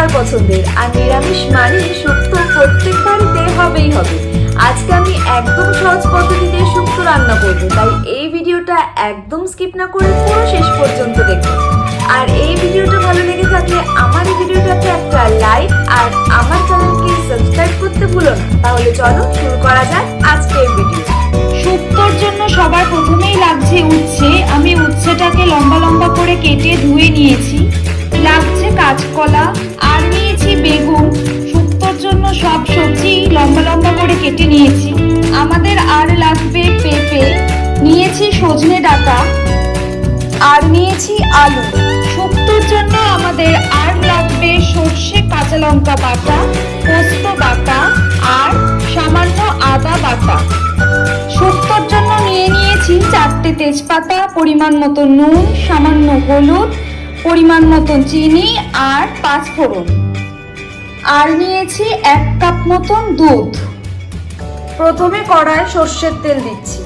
সবার পছন্দের, আর নিরামিষ মানে শুক্তো প্রত্যেক বাড়িতে হবেই হবে। আজকে আমি একদম সহজ পদ্ধতিতে শুক্তো রান্না করব, তাই এই ভিডিওটা একদম স্কিপ না করে পুরো শেষ পর্যন্ত দেখুন। আর এই ভিডিওটা ভালো লেগে থাকলে আমার এই ভিডিওটাতে একটা লাইক আর আমার চ্যানেলকে সাবস্ক্রাইব করতে ভুলো না। তাহলে চলো শুরু করা যাক আজকের ভিডিও। শুক্তোর জন্য সবার প্রথমেই লাগছে উচ্ছে। আমি উচ্ছেটাকে লম্বা লম্বা করে কেটে ধুয়ে নিয়েছি। লাগছে কাঁচকলা আর নিয়েছি বেগুন। শুক্তোর জন্য সব সবজি লম্বা লম্বা করে কেটে নিয়েছি। আমাদের আর লাগবে পেঁপে, নিয়েছি সজনে ডাঁটা আর নিয়েছি আলু। শুক্তোর জন্য আমাদের আর লাগবে সর্ষে, কাঁচা লঙ্কা বাটা, পোস্ত বাটা আর সামান্য আদা বাটা। শুক্তোর জন্য নিয়েছি 4টে তেজপাতা, পরিমাণ মতো নুন, সামান্য হলুদ, পরিমাণ মতো চিনি আর 5 ফোড়ন। আর নিয়েছি 1 কাপ মতন দুধ। প্রথমে কড়ায় সর্ষের তেল দিচ্ছি।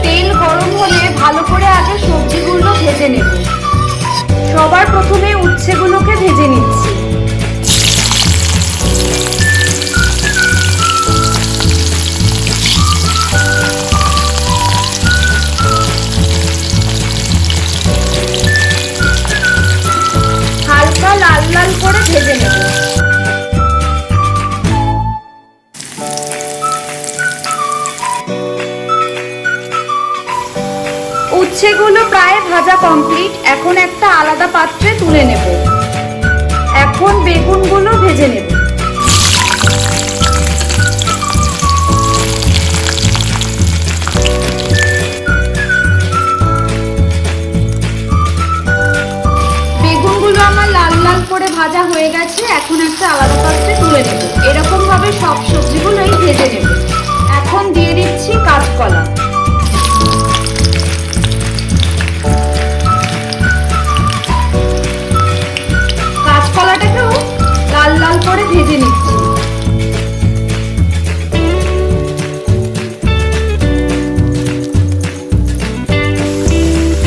তেল গরম হলে ভালো করে আগে সবজিগুলো ভেজে নেব। সবার প্রথমে উচ্ছেগুলোকে ভেজে নিচ্ছি। হালকা লাল লাল করে ভেজে নেব। উচ্ছেগুলো প্রায় ভাজা কমপ্লিট। এখন একটা আলাদা পাত্রে তুলে নেব। এখন বেগুনগুলো ভেজে নেব। বেগুনগুলো আমার লাল লাল করে ভাজা হয়ে গেছে। এখন একটা আলাদা পাত্রে তুলে নেব। এরকম ভাবে সব সবজিগুলোই ভেজে নেব। এখন দিয়ে দিচ্ছি কাঁচকলা। কাঁচকলাটাকেও লাল লাল করে ভেজে নিচ্ছি।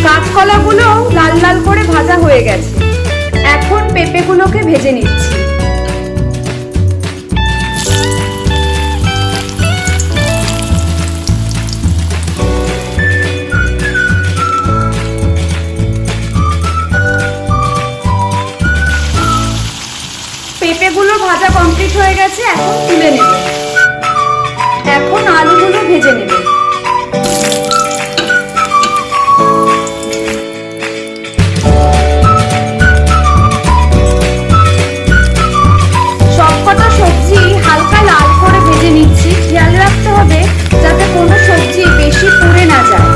কাঁচকলাগুলো লাল লাল করে ভাজা হয়ে গেছে। এখন পেঁপেগুলোকে ভেজে নিচ্ছি। পেঁপেগুলো ভাজা কমপ্লিট হয়ে গেছে। এখন তুলে নেব। এখন আলুগুলো ভেজে নেব। সবকটা সবজি হালকা লাল করে ভেজে নিচ্ছি। খেয়াল রাখতে হবে যাতে কোনো সবজি বেশি পুড়ে না যায়।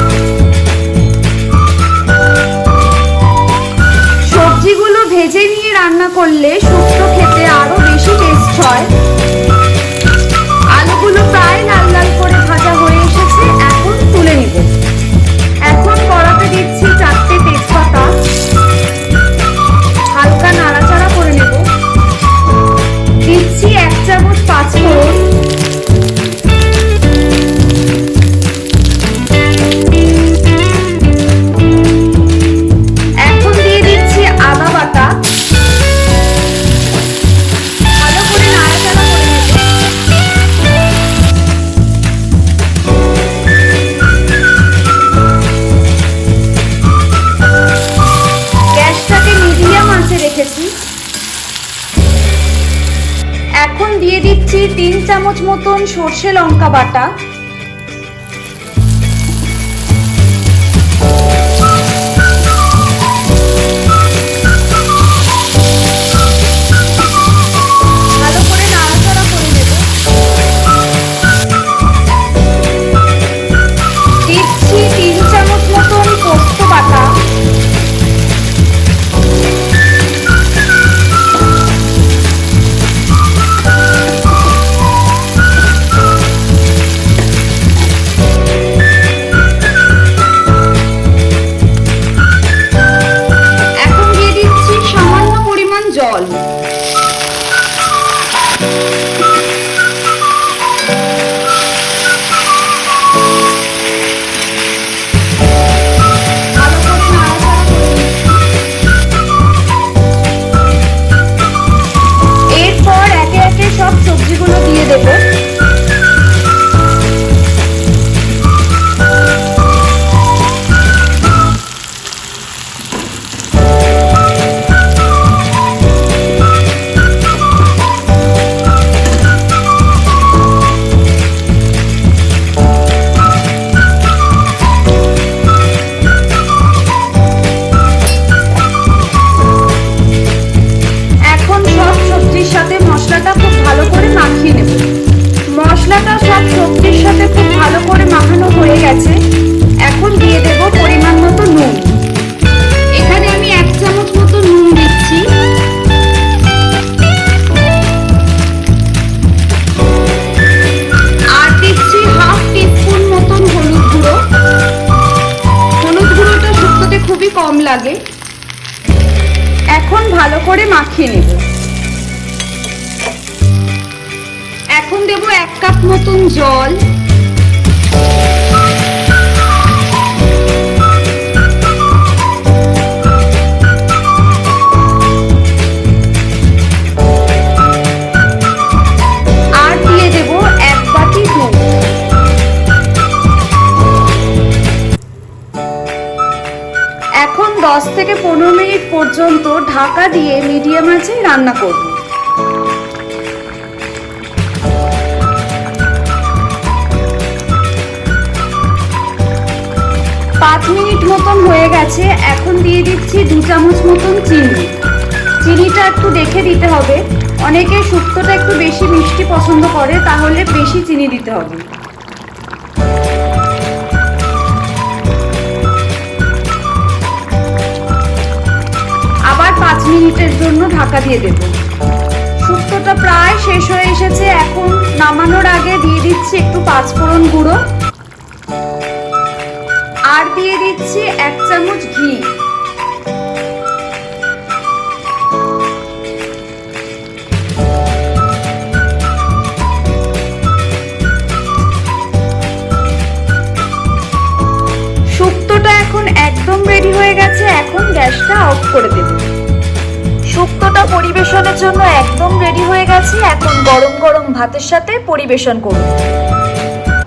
সবজিগুলো ভেজে নিয়ে রান্না করলে শুক্তো খেতে আরো বেশি টেস্ট হয়। আলুগুলো প্রায় লাল লাল করে ভাজা হয়ে এসেছে। এখন তুলে নিব। এখন কড়াতে দিচ্ছি 4টে তেজপাতা। হালকা নাড়াচাড়া করে নেব। দিচ্ছি 1 চামচ 5 ফোড়ন। এখন দিয়ে দিচ্ছি আদা বাটা। ভালো করে নাড়াচাড়া করে নেব। গ্যাসটাকে মিডিয়াম আঁচে রেখেছি। এখন দিয়ে দিচ্ছি 3 চামচ মতন সর্ষে লঙ্কা বাটা। ভালো করে নাড়াচাড়া করে নেব। দিচ্ছি 3 চামচ মতন পোস্ত বাটা। লাগে। এখন ভালো করে মাখিয়ে নেব। এখন দেব 1 কাপ মতন জল। আর দিয়ে দেব 1 বাটি দুধ। এখন 10 থেকে 15 মিনিট পর্যন্ত ঢাকা দিয়ে মিডিয়াম আঁচে রান্না করব। 5 মিনিট মতন হয়ে গেছে। এখন দিয়ে দিচ্ছি 2 চামচ মতন চিনি। চিনিটা একটু দেখে দিতে হবে, অনেকে শুক্তোটা একটু বেশি মিষ্টি পছন্দ করে, তাহলে বেশি চিনি দিতে হবে। আবার 5 মিনিটের জন্য ঢাকা দিয়ে দেব। শুক্তোটা প্রায় শেষ হয়ে এসেছে। এখন নামানোর আগে দিয়ে দিচ্ছি একটু 5 ফোড়ন গুঁড়ো। আর দিয়ে দিচ্ছি 1 চামচ ঘি। শুক্তোটা এখন একদম রেডি হয়ে গেছে। এখন গ্যাসটা অফ করে দেব। শুক্তোটা পরিবেশনের জন্য একদম রেডি হয়ে গেছে। এখন গরম গরম ভাতের সাথে পরিবেশন করুন।